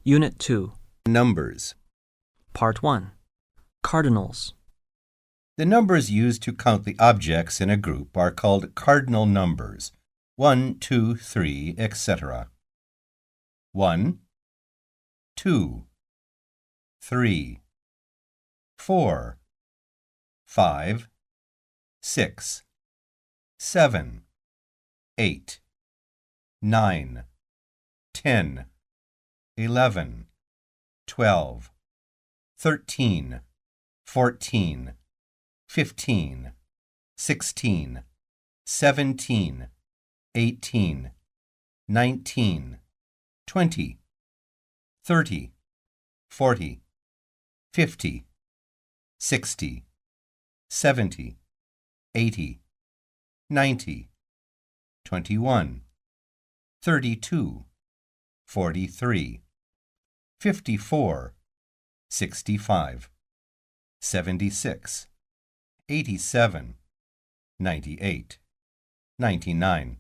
Unit 2, Numbers. Part 1, Cardinals. The numbers used to count the objects in a group are called cardinal numbers. 1, 2, 3, etc. 1, 2, 3, 4, 5, 6, 7, 8, 9, 10, 11, 12, 13, 14, 15, 16, 17, 18, 19, 20, 30, 40, 50, 60, 70, 80, 90, 21, 32, 43, 54, 65, 76, 87, 98, 99.